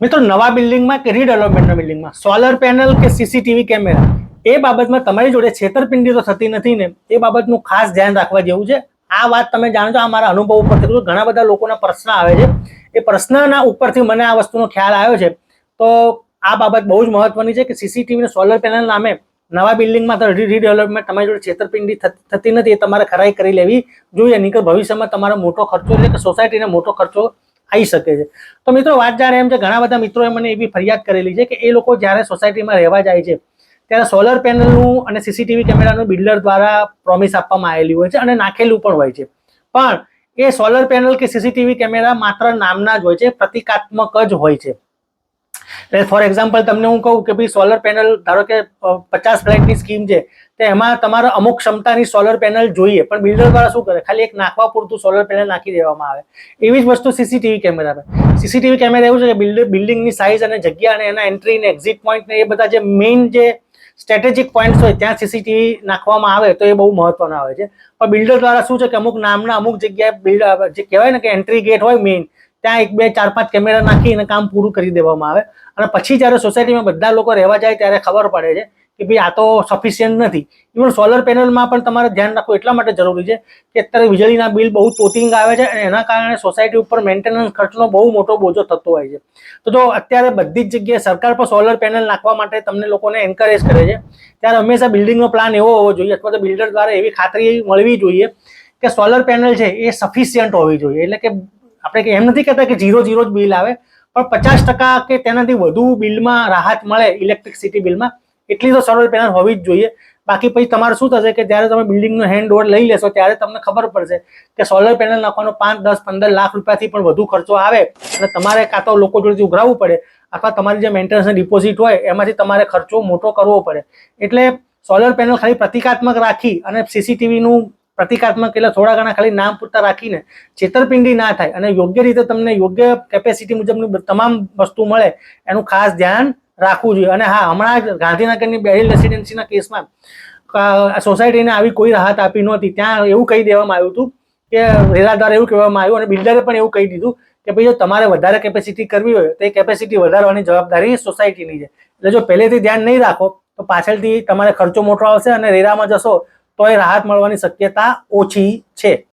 મિત્રો નવા બિલ્ડિંગમાં કે રીડેવલપમેન્ટના બિલ્ડિંગમાં સોલર પેનલ કે સીસીટીવી કેમેરા એ બાબતમાં તમારી જોડે છેતરપિંડી તો થતી નથી ને, એ બાબતનું ખાસ ધ્યાન રાખવા જેવું છે. આ વાત તમે જાણો છો, આ મારા અનુભવ ઉપરથી ઘણા બધા લોકોના પ્રશ્ન આવે છે. એ પ્રશ્નના ઉપરથી મને આ વસ્તુનો ખ્યાલ આવ્યો છે. તો આ બાબત બહુ જ મહત્વની છે કે સીસીટીવી અને સોલર પેનલ નામે નવા બિલ્ડિંગમાં રીડેવલપમેન્ટ તમારી જોડે છેતરપિંડી થતી નથી, એ તમારે ખરાઈ કરી લેવી જોઈએ. નહીં કે ભવિષ્યમાં તમારો મોટો ખર્ચો એટલે કે સોસાયટીને મોટો ખર્ચો આવી શકે છે. તો મિત્રો વાત જાણે એમ છે, ઘણા બધા મિત્રોએ મને એવી ફરિયાદ કરેલી છે કે એ લોકો જ્યારે સોસાયટીમાં રહેવા જાય છે ત્યારે સોલર પેનલનું અને સીસીટીવી કેમેરાનું બિલ્ડર દ્વારા પ્રોમિસ આપવામાં આવેલી હોય છે અને નાખેલું પણ હોય છે. પણ એ સોલર પેનલ કે સીસીટીવી કેમેરા માત્ર નામના જ હોય છે, પ્રતિકાત્મક જ હોય છે. ફોર એક્ઝામ્પલ તમને હું કહું કે ભાઈ સોલર પેનલ ધારો કે 50 ફ્લેટની સ્કીમ છે, તો એમાં તમારે અમુક ક્ષમતાની સોલર પેનલ જોઈએ, પણ બિલ્ડર દ્વારા શું કરે, ખાલી એક નાખવા પૂરતું સોલર પેનલ નાખી દેવામાં આવે. એવી જ વસ્તુ સીસીટીવી કેમેરા પર. સીસીટીવી કેમેરા એવું છે કે બિલ્ડિંગની સાઇઝ અને જગ્યા અને એના એન્ટ્રી ને એક્ઝિટ પોઈન્ટ ને એ બધા જે મેઇન જે સ્ટ્રેટેજિક પોઈન્ટ્સ હોય ત્યાં સીસીટીવી નાખવામાં આવે તો એ બહુ મહત્વના હોય છે. પણ બિલ્ડર દ્વારા શું છે કે અમુક નામના અમુક જગ્યાએ જે કહેવાય ને કે એન્ટ્રી ગેટ હોય મેઇન, ત્યાં 1 2 4 5 કેમેરા નાખીને કામ પૂરું કરી દેવામાં આવે. અને પછી જ્યારે સોસાયટીમાં બધા લોકો રહેવા જાય ત્યારે ખબર પડે છે કે ભાઈ આ તો સફિશિયન્ટ નથી. ઇવન સોલર પેનલમાં પણ તમારે ધ્યાન રાખવું એટલા માટે જરૂરી છે કે અત્યારે વીજળીના બિલ બહુ તોતિંગ આવે છે અને એના કારણે સોસાયટી ઉપર મેન્ટેનન્સ ખર્ચનો બહુ મોટો બોજો થતો હોય છે. તો જો અત્યારે બધી જ જગ્યાએ સરકાર પર સોલર પેનલ નાખવા માટે તમને લોકોને એન્કરેજ કરે છે, ત્યારે હંમેશા બિલ્ડિંગનો પ્લાન એવો હોવો જોઈએ અથવા તો બિલ્ડર દ્વારા એવી ખાતરી મળવી જોઈએ કે સોલર પેનલ છે એ સફિશિયન્ટ હોવી જોઈએ. એટલે કે આપણે એમ નથી કહેતા કે 0 જ બિલ આવે, પણ 50% કે તેનાથી વધુ બિલમાં રાહત મળે ઇલેક્ટ્રિસિટી બિલમાં, એટલી તો સોલર પેનલ હોવી જ જોઈએ. બાકી પછી તમારે શું થશે કે જ્યારે તમે બિલ્ડિંગનો હેન્ડ ઓવર લઈ લેશો ત્યારે તમને ખબર પડશે કે સોલર પેનલ નાખવાનો 5 10 15 લાખ રૂપિયાથી પણ વધુ ખર્ચો આવે અને તમારે કાં તો લોકો જોડેથી ઉઘરાવવું પડે અથવા તમારી જે મેન્ટેનન્સની ડિપોઝિટ હોય એમાંથી તમારે ખર્ચો મોટો કરવો પડે. એટલે સોલર પેનલ ખાલી પ્રતિકાત્મક રાખી અને સીસીટીવીનું પ્રતિકાત્મક એટલે થોડા ઘણા ખાલી નામ પૂરતા રાખીને છેતરપિંડી ના થાય અને યોગ્ય રીતે તમને યોગ્ય કેપેસિટી મુજબની તમામ વસ્તુ મળે એનું ખાસ ધ્યાન રાખવું જોઈએ. અને હા, હમણાં જ ગાંધીનગરની બેરિલ રેસિડેન્સીના કેસમાં સોસાયટીને આવી કોઈ રાહત આપી નહોતી. ત્યાં એવું કહી દેવામાં આવ્યું હતું કે રેરા દ્વારા એવું કહેવામાં આવ્યું અને બિલ્ડરે પણ એવું કહી દીધું કે ભાઈ જો તમારે વધારે કેપેસિટી કરવી હોય તો એ કેપેસિટી વધારવાની જવાબદારી સોસાયટીની છે. એટલે જો પહેલેથી ધ્યાન નહીં રાખો તો પાછળથી તમારે ખર્ચો મોટો આવશે અને રેરામાં જશો તો એ રાહત મળવાની શક્યતા ઓછી છે.